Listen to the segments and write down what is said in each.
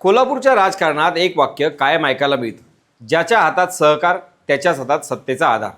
कोल्हापूरच्या राजकारणात एक वाक्य कायम ऐकायला मिळतं, ज्याच्या हातात सहकार त्याच्याच हातात सत्तेचा आधार.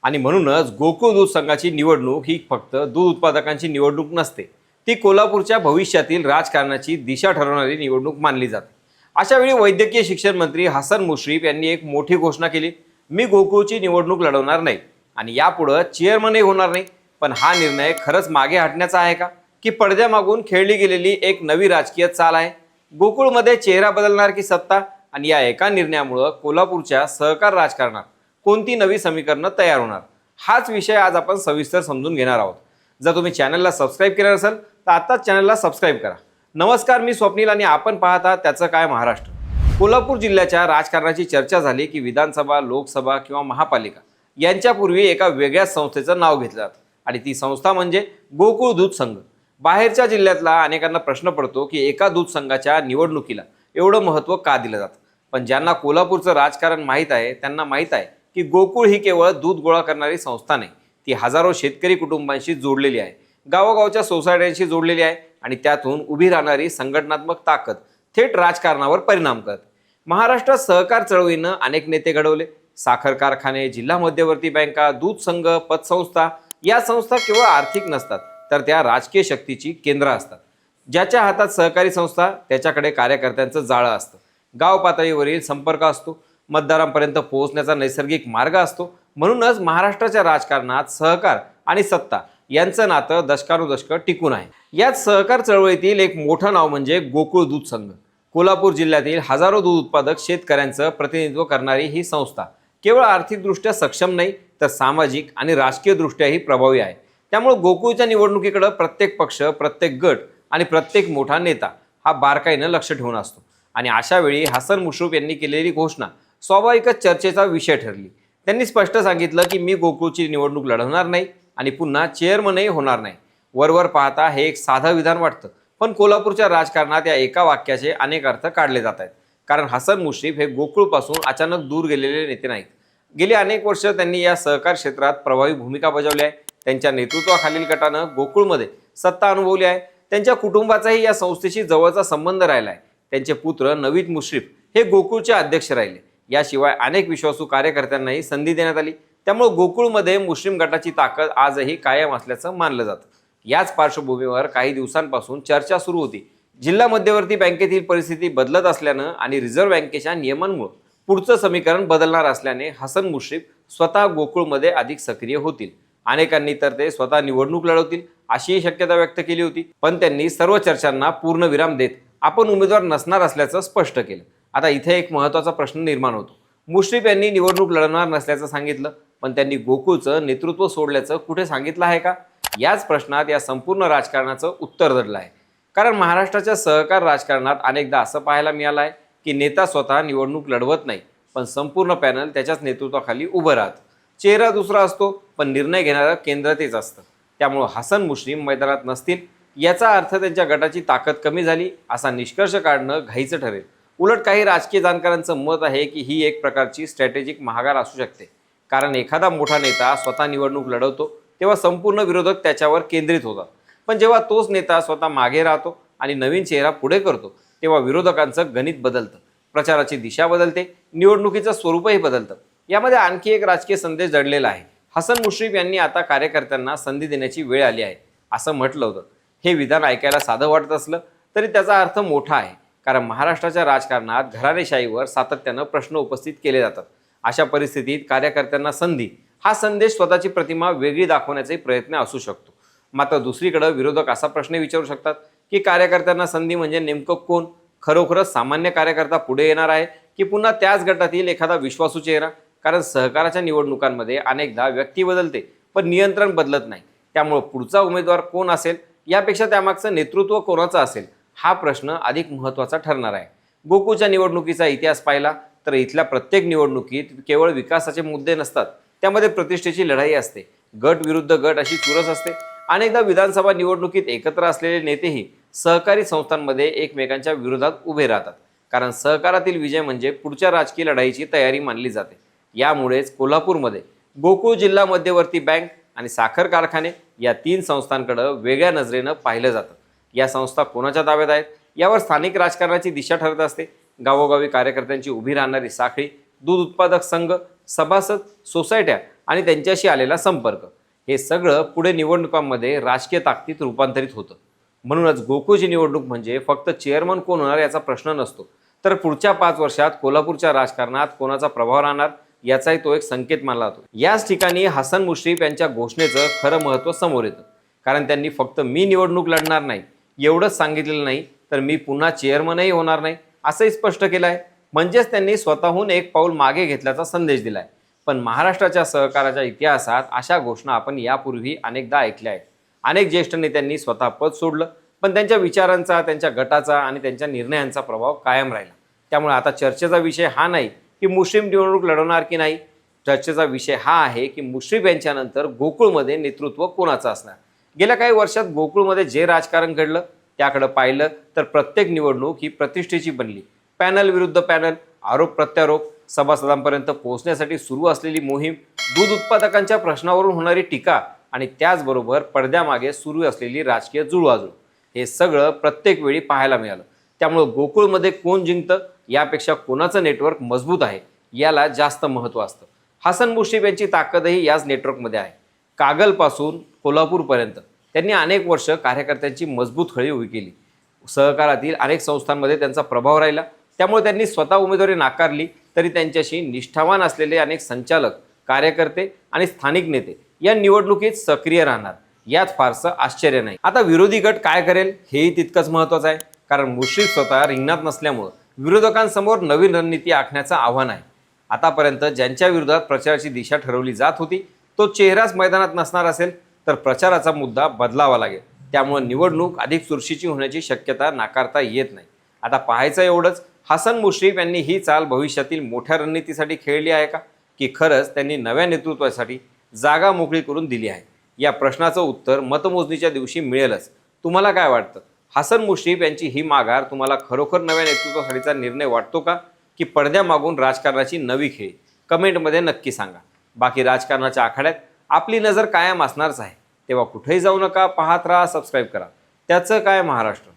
आणि म्हणूनच गोकुळ दूध संघाची निवडणूक ही फक्त दूध उत्पादकांची निवडणूक नसते, ती कोल्हापूरच्या भविष्यातील राजकारणाची दिशा ठरवणारी निवडणूक मानली जाते. अशावेळी वैद्यकीय शिक्षण मंत्री हसन मुश्रीफ यांनी एक मोठी घोषणा केली. मी गोकुळची निवडणूक लढवणार नाही आणि यापुढं चेअरमनही होणार नाही. पण हा निर्णय खरंच मागे हटण्याचा आहे का, की पडद्यामागून खेळली गेलेली एक नवी राजकीय चाल आहे? गोकुळमध्ये चेहरा बदलणार की सत्ता? आणि या एका निर्णयामुळं कोल्हापूरच्या सहकार राजकारणात कोणती नवी समीकरणं तयार होणार, हाच विषय आज आपण सविस्तर समजून घेणार आहोत. जर तुम्ही चॅनलला सबस्क्राईब केलं नसेल तर आत्ताच चॅनलला सबस्क्राईब करा. नमस्कार, मी स्वप्नील आणि आपण पाहता त्याचं काय महाराष्ट्र. कोल्हापूर जिल्ह्याच्या राजकारणाची चर्चा झाली की विधानसभा, लोकसभा किंवा महापालिका यांच्यापूर्वी एका वेगळ्याच संस्थेचं नाव घेतलं जातं आणि ती संस्था म्हणजे गोकुळ दूध संघ. बाहेरच्या जिल्ह्यातला अनेकांना प्रश्न पडतो की एका दूध संघाच्या निवडणुकीला एवढं महत्त्व का दिलं जातं. पण ज्यांना कोल्हापूरचं राजकारण माहीत आहे त्यांना माहीत आहे की गोकुळ ही केवळ दूध गोळा करणारी संस्था नाही, ती हजारो शेतकरी कुटुंबांशी जोडलेली आहे, गावोगावच्या सोसायट्यांशी जोडलेली आहे आणि त्यातून उभी राहणारी संघटनात्मक ताकद थेट राजकारणावर परिणाम करते. महाराष्ट्रात सहकार चळवळीनं अनेक नेते घडवले. साखर कारखाने, जिल्हा मध्यवर्ती बँका, दूध संघ, पतसंस्था या संस्था केवळ आर्थिक नसतात तर त्या राजकीय शक्तीची केंद्र असतात. ज्याच्या हातात सहकारी संस्था त्याच्याकडे कार्यकर्त्यांचं जाळं असतं, गाव पातळीवरील संपर्क असतो, मतदारांपर्यंत पोहोचण्याचा नैसर्गिक मार्ग असतो. म्हणूनच महाराष्ट्राच्या राजकारणात सहकार आणि सत्ता यांचं नातं दशकानुदशकं टिकून आहे. यात सहकार चळवळीतील एक मोठं नाव म्हणजे गोकुळ दूध संघ. कोल्हापूर जिल्ह्यातील हजारो दूध उत्पादक शेतकऱ्यांचं प्रतिनिधित्व करणारी ही संस्था केवळ आर्थिकदृष्ट्या सक्षम नाही तर सामाजिक आणि राजकीयदृष्ट्याही प्रभावी आहे. त्यामुळे गोकुळच्या निवडणुकीकडे प्रत्येक पक्ष, प्रत्येक गट आणि प्रत्येक मोठा नेता हा बारकाईनं लक्ष ठेवून असतो. आणि अशा वेळी हसन मुश्रीफ यांनी केलेली घोषणा स्वाभाविकच चर्चेचा विषय ठरली. त्यांनी स्पष्ट सांगितलं की मी गोकुळची निवडणूक लढवणार नाही आणि पुन्हा चेअरमनही होणार नाही. वरवर पाहता हे एक साधं विधान वाटतं, पण कोल्हापूरच्या राजकारणात या एका वाक्याचे अनेक अर्थ काढले जात आहेत. कारण हसन मुश्रीफ हे गोकुळपासून अचानक दूर गेलेले नेते नाहीत. गेली अनेक वर्ष त्यांनी या सहकार क्षेत्रात प्रभावी भूमिका बजावली आहे. त्यांच्या नेतृत्वाखालील गटानं गोकुळमध्ये सत्ता अनुभवली आहे. त्यांच्या कुटुंबाचाही या संस्थेशी जवळचा संबंध राहिला आहे. त्यांचे पुत्र नवीद मुश्रीफ हे गोकुळचे अध्यक्ष राहिले. याशिवाय अनेक विश्वासू कार्यकर्त्यांनाही संधी देण्यात आली. त्यामुळे गोकुळमध्ये मुस्लिम गटाची ताकद आजही कायम असल्याचं मानलं जातं. याच पार्श्वभूमीवर काही दिवसांपासून चर्चा सुरू होती. जिल्हा मध्यवर्ती बँकेतील परिस्थिती बदलत असल्यानं आणि रिझर्व्ह बँकेच्या नियमांमुळे पुढचं समीकरण बदलणार असल्याने हसन मुश्रीफ स्वतः गोकुळमध्ये अधिक सक्रिय होतील. अनेकांनी तर ते स्वतः निवडणूक लढवतील अशीही शक्यता व्यक्त केली होती. पण त्यांनी सर्व चर्चांना पूर्णविराम देत आपण उमेदवार नसणार असल्याचं स्पष्ट केलं. आता इथे एक महत्त्वाचा प्रश्न निर्माण होतो. मुश्रीफ यांनी निवडणूक लढवणार नसल्याचं सांगितलं, पण त्यांनी गोकुळचं नेतृत्व सोडल्याचं कुठे सांगितलं आहे का? याच प्रश्नात या संपूर्ण राजकारणाचं उत्तर दडलं आहे. कारण महाराष्ट्राच्या सहकार राजकारणात अनेकदा असं पाहायला मिळालं आहे की नेता स्वतः निवडणूक लढवत नाही, पण संपूर्ण पॅनल त्याच्याच नेतृत्वाखाली उभं राहतं. चेहरा दुसरा असतो पण निर्णय घेणारं केंद्र तेच असतं. त्यामुळं हसन मुश्रीफ मैदानात नसतील याचा अर्थ त्यांच्या गटाची ताकद कमी झाली असा निष्कर्ष काढणं घाईचं ठरेल. उलट काही राजकीय जाणकारांचं मत आहे की ही एक प्रकारची स्ट्रॅटेजिक महागार असू शकते. कारण एखादा मोठा नेता स्वतः निवडणूक लढवतो तेव्हा संपूर्ण विरोधक त्याच्यावर केंद्रित होतात. पण जेव्हा तोच नेता स्वतः मागे राहतो आणि नवीन चेहरा पुढे करतो तेव्हा विरोधकांचं गणित बदलतं, प्रचाराची दिशा बदलते, निवडणुकीचं स्वरूपही बदलतं. यामध्ये आणखी एक राजकीय संदेश दडलेला आहे. हसन मुश्रीफ यांनी आता कार्यकर्त्यांना संधी देण्याची वेळ आली आहे असं म्हटलं होतं. हे विधान ऐकायला साधं वाटत असलं तरी त्याचा अर्थ मोठा आहे. कारण महाराष्ट्राच्या राजकारणात घराणेशाहीवर सातत्यानं प्रश्न उपस्थित केले जातात. अशा परिस्थितीत कार्यकर्त्यांना संधी हा संदेश स्वतःची प्रतिमा वेगळी दाखवण्याचाही प्रयत्न असू शकतो. मात्र दुसरीकडे विरोधक असा प्रश्न विचारू शकतात की कार्यकर्त्यांना संधी म्हणजे नेमकं कोण? खरोखरच सामान्य कार्यकर्ता पुढे येणार आहे की पुन्हा त्याच गटातील एखादा विश्वासू चेहरा? कारण सहकाराच्या निवडणुकांमध्ये अनेकदा व्यक्ती बदलते पण नियंत्रण बदलत नाही. त्यामुळे पुढचा उमेदवार कोण असेल यापेक्षा त्यामागचं नेतृत्व कोणाचं असेल हा प्रश्न अधिक महत्त्वाचा ठरणार आहे. गोकुळच्या निवडणुकीचा इतिहास पाहिला तर इथल्या प्रत्येक निवडणुकीत केवळ विकासाचे मुद्दे नसतात, त्यामध्ये प्रतिष्ठेची लढाई असते. गट विरुद्ध गट अशी चुरस असते. अनेकदा विधानसभा निवडणुकीत एकत्र असलेले नेतेही सहकारी संस्थांमध्ये एकमेकांच्या विरोधात उभे राहतात. कारण सहकारातील विजय म्हणजे पुढच्या राजकीय लढाईची तयारी मानली जाते. यामुळेच कोल्हापूरमध्ये गोकुळ जिल्हा मध्यवर्ती बँक आणि साखर कारखाने या तीन संस्थांकडे वेगळ्या नजरेनं पाहिलं जातं. या संस्था कोणाच्या ताब्यात आहेत यावर स्थानिक राजकारणाची दिशा ठरत असते. गावोगावी कार्यकर्त्यांची उभी राहणारी साखळी, दूध उत्पादक संघ, सभासद, सोसायट्या आणि त्यांच्याशी आलेला संपर्क, हे सगळं पुढे निवडणुकांमध्ये राजकीय ताकदीत रूपांतरित होतं. म्हणूनच गोकुळची निवडणूक म्हणजे फक्त चेअरमन कोण होणार याचा प्रश्न नसतो, तर पुढच्या 5 वर्षात कोल्हापूरच्या राजकारणात कोणाचा प्रभाव राहणार याचाही तो एक संकेत मानला जातो. याच ठिकाणी हसन मुश्रीफ यांच्या घोषणेचं खरं महत्त्व समोर येतं. कारण त्यांनी फक्त मी निवडणूक लढणार नाही एवढंच सांगितलेलं नाही, तर मी पुन्हा चेअरमनही होणार नाही असंही स्पष्ट केलं आहे. म्हणजेच त्यांनी स्वतःहून एक पाऊल मागे घेतल्याचा संदेश दिला आहे. पण महाराष्ट्राच्या सहकाराच्या इतिहासात अशा घोषणा आपण यापूर्वी अनेकदा ऐकल्या आहेत. अनेक ज्येष्ठ नेत्यांनी स्वतः पद सोडलं, पण त्यांच्या विचारांचा, त्यांच्या गटाचा आणि त्यांच्या निर्णयांचा प्रभाव कायम राहिला. त्यामुळे आता चर्चेचा विषय हा नाही की मुश्रीफ निवडणूक लढवणार की नाही. चर्चेचा विषय हा आहे की मुश्रीफ यांच्यानंतर गोकुळमध्ये नेतृत्व कोणाचं असणार. गेल्या काही वर्षात गोकुळमध्ये जे राजकारण घडलं त्याकडे पाहिलं तर प्रत्येक निवडणूक ही प्रतिष्ठेची बनली. पॅनल विरुद्ध पॅनल, आरोप प्रत्यारोप, सभासदांपर्यंत पोहोचण्यासाठी सुरू असलेली मोहीम, दूध उत्पादकांच्या प्रश्नावरून होणारी टीका आणि त्याचबरोबर पडद्यामागे सुरू असलेली राजकीय जुळवाजुळव, हे सगळं प्रत्येक वेळी पाहायला मिळालं. त्यामुळं गोकुळमध्ये कोण जिंकतं यापेक्षा कोणाचं नेटवर्क मजबूत आहे याला जास्त महत्त्व असतं. हसन मुश्रीफ यांची ताकदही याच नेटवर्कमध्ये आहे. कागलपासून कोल्हापूरपर्यंत त्यांनी अनेक वर्ष कार्यकर्त्यांची मजबूत खळी उभी केली. सहकारातील अनेक संस्थांमध्ये त्यांचा प्रभाव राहिला. त्यामुळे त्यांनी स्वतः उमेदवारी नाकारली तरी त्यांच्याशी निष्ठावान असलेले अनेक संचालक, कार्यकर्ते आणि स्थानिक नेते या निवडणुकीत सक्रिय राहणार यात फारसं आश्चर्य नाही. आता विरोधी गट काय करेल हेही तितकंच महत्त्वाचं आहे. कारण मुश्रीफ स्वतः रिंगणात नसल्यामुळं विरोधकांसमोर नवीन रणनीती आखण्याचं आव्हान आहे. आतापर्यंत ज्यांच्या विरोधात प्रचाराची दिशा ठरवली जात होती तो चेहराच मैदानात नसणार असेल तर प्रचाराचा मुद्दा बदलावा लागेल. त्यामुळे निवडणूक अधिक चुरशीची होण्याची शक्यता नाकारता येत नाही. आता पाहायचं एवढंच, हसन मुश्रीफ यांनी ही चाल भविष्यातील मोठ्या रणनीतीसाठी खेळली आहे का, की खरंच त्यांनी नव्या नेतृत्वासाठी जागा मोकळी करून दिली आहे. या प्रश्नाचं उत्तर मतमोजणीच्या दिवशी मिळेलच. तुम्हाला काय वाटतं? हसन मुश्रीफ यांची ही माघार तुम्हाला खरोखर नव्या नेतृत्वासाठीचा निर्णय वाटतो का, की पडद्यामागून राजकारणाची नवी खेळी? कमेंटमध्ये नक्की सांगा. बाकी राजकारणाच्या आखाड्यात आपली नजर कायम असणारच आहे. तेव्हा कुठेही जाऊ नका, पाहत राहा, सबस्क्राईब करा. त्याचं काय महाराष्ट्र.